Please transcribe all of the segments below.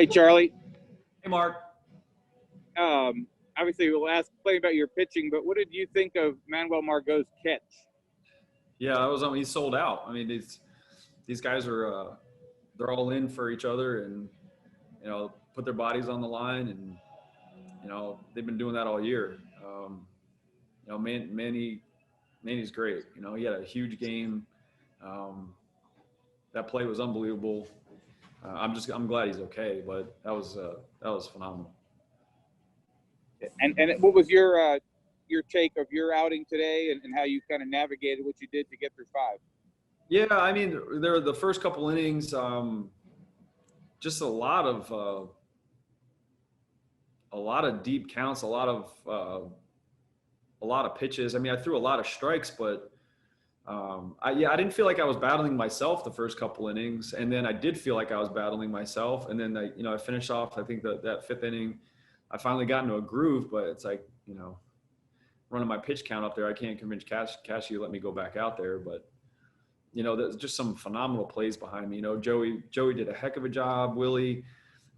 Hey, Charlie. Hey, Mark. Obviously, we'll ask plenty about your pitching, but what did you think of Manuel Margot's catch? Yeah, I was. He sold out. I mean, these guys are they're all in for each other, and put their bodies on the line, and they've been doing that all year. Manny's great. He had a huge game. That play was unbelievable. I'm glad he's okay, but that was phenomenal. And what was your take of your outing today, and how you kind of navigated what you did to get through 5? Yeah, I mean, there the first couple innings, just a lot of deep counts, a lot of pitches. I mean, I threw a lot of strikes, but I didn't feel like I was battling myself the first couple innings, and then I did feel like I was battling myself, and then I finished off. I think that 5th inning, I finally got into a groove, but it's like running my pitch count up there, I can't convince Cassie to let me go back out there, but. There's just some phenomenal plays behind me. Joey did a heck of a job. Willie,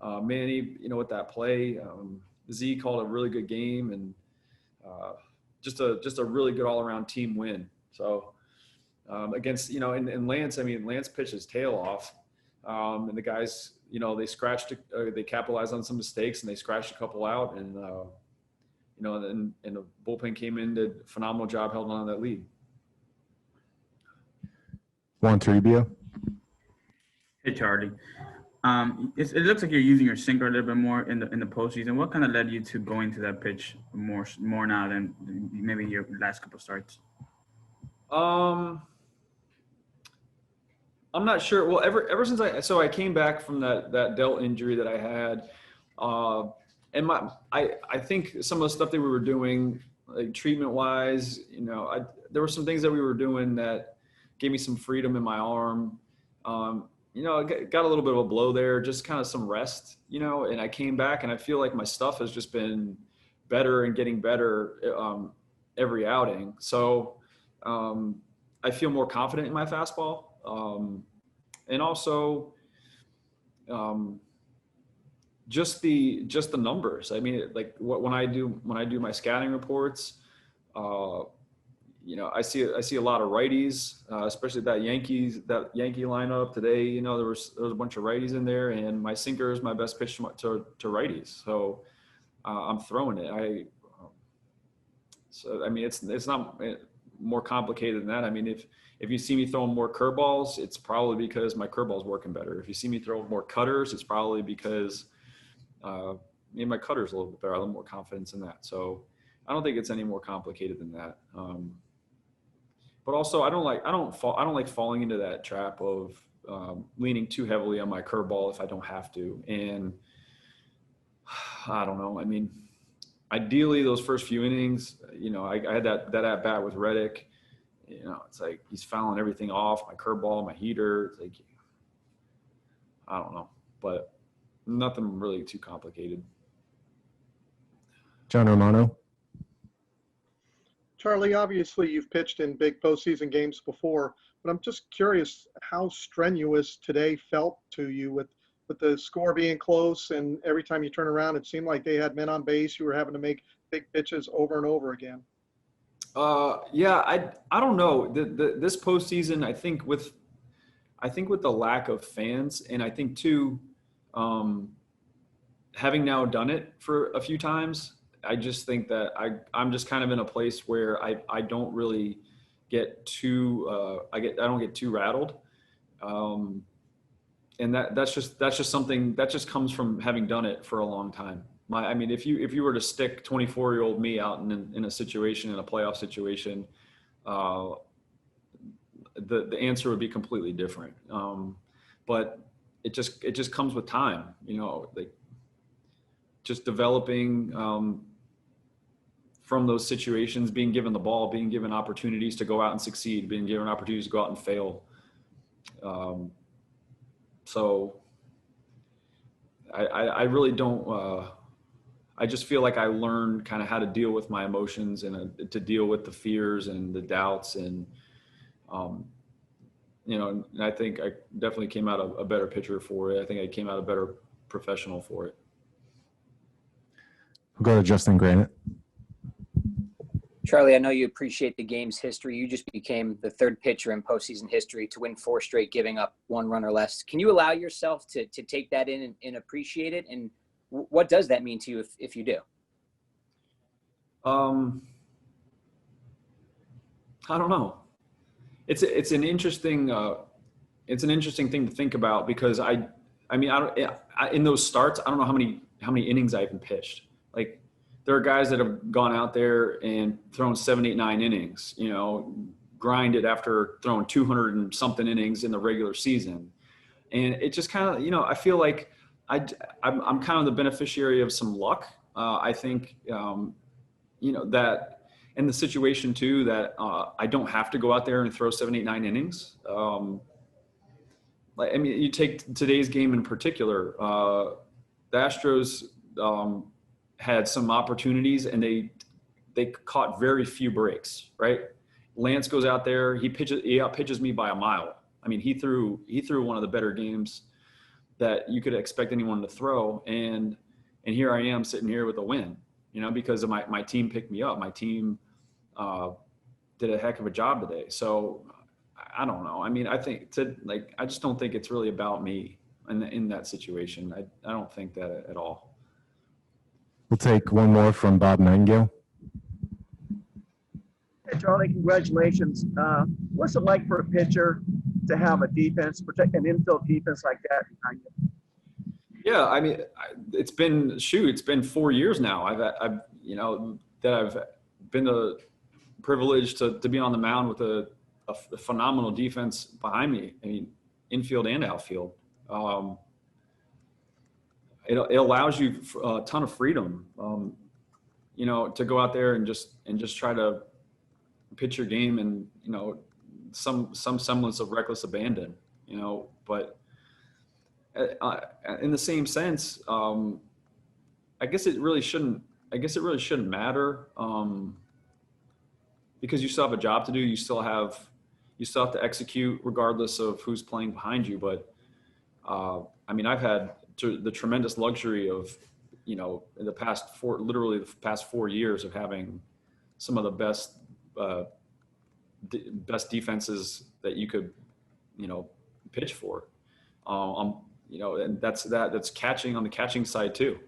Manny, with that play. Z called a really good game, and just a really good all-around team win. So against, and Lance, I mean, Lance pitched his tail off, and the guys, they capitalized on some mistakes, and they scratched a couple out, and and the bullpen came in, did a phenomenal job, held on to that lead. Juan Toribio. Hey, Charlie. It looks like you're using your sinker a little bit more in the postseason. What kind of led you to going to that pitch more now than maybe your last couple starts? I'm not sure. Well, ever since I came back from that delt injury that I had, and I think some of the stuff that we were doing, like treatment wise, there were some things that we were doing that gave me some freedom in my arm. I got a little bit of a blow there, just kind of some rest, and I came back, and I feel like my stuff has just been better and getting better every outing. So I feel more confident in my fastball. And also just the numbers. I mean, like when I do my scouting reports, I see a lot of righties, especially that Yankee lineup today. There was a bunch of righties in there, and my sinker is my best pitch to righties. So I'm throwing it. It's not more complicated than that. I mean, if you see me throwing more curveballs, it's probably because my curveball's working better. If you see me throw more cutters, it's probably because my cutter's a little bit better. I have more confidence in that. So I don't think it's any more complicated than that. But also, I don't like falling into that trap of leaning too heavily on my curveball if I don't have to. And I don't know. I mean, ideally, those first few innings, I had that at bat with Reddick. It's like he's fouling everything off, my curveball, my heater. It's like, I don't know, but nothing really too complicated. John Romano. Charlie, obviously you've pitched in big postseason games before, but I'm just curious how strenuous today felt to you with the score being close, and every time you turn around, it seemed like they had men on base. You were having to make big pitches over and over again. Yeah, I don't know. This postseason, I think with the lack of fans, and I think too, having now done it for a few times, I just think that I'm just kind of in a place where I don't really get too I don't get too rattled, and that's just something that just comes from having done it for a long time. I mean, if you were to stick 24-year-old me out in a situation, in a playoff situation, the answer would be completely different. But it just comes with time, like just developing from those situations, being given the ball, being given opportunities to go out and succeed, being given opportunities to go out and fail. So I really don't. I just feel like I learned kind of how to deal with my emotions and to deal with the fears and the doubts, and and I think I definitely came out a better pitcher for it. I think I came out a better professional for it. We'll go to Justin Granite. Charlie, I know you appreciate the game's history. You just became the third pitcher in postseason history to win 4 straight, giving up 1 run or less. Can you allow yourself to take that in and appreciate it? And what does that mean to you if you do? I don't know. It's an interesting thing to think about, because in those starts, I don't know how many innings I even pitched. Like, there are guys that have gone out there and thrown 7, 8, 9 innings, grinded after throwing 200 and something innings in the regular season. And it just kind of, I feel like I'm kind of the beneficiary of some luck. I think, that in the situation too, that I don't have to go out there and throw 7, 8, 9 innings. You take today's game in particular, the Astros had some opportunities and they caught very few breaks, right? Lance goes out there, he pitches me by a mile. I mean, he threw one of the better games that you could expect anyone to throw. And here I am sitting here with a win, because of my team picked me up. My team did a heck of a job today. So I don't know. I mean, I just don't think it's really about me in that situation. I don't think that at all. We'll take one more from Bob Nightingale. Hey, Charlie, congratulations. What's it like for a pitcher to have a defense, protect an infield defense like that behind you? Yeah, I mean, it's been 4 years now. I've been privileged to be on the mound with a phenomenal defense behind me. I mean, infield and outfield. It allows you a ton of freedom, to go out there and just try to pitch your game and, some semblance of reckless abandon, but in the same sense, I guess it really shouldn't matter, because you still have a job to do. You still have to execute regardless of who's playing behind you. But I've had the tremendous luxury of, in the past 4 years of having some of the best defenses that you could, pitch for. And that's catching on the catching side too.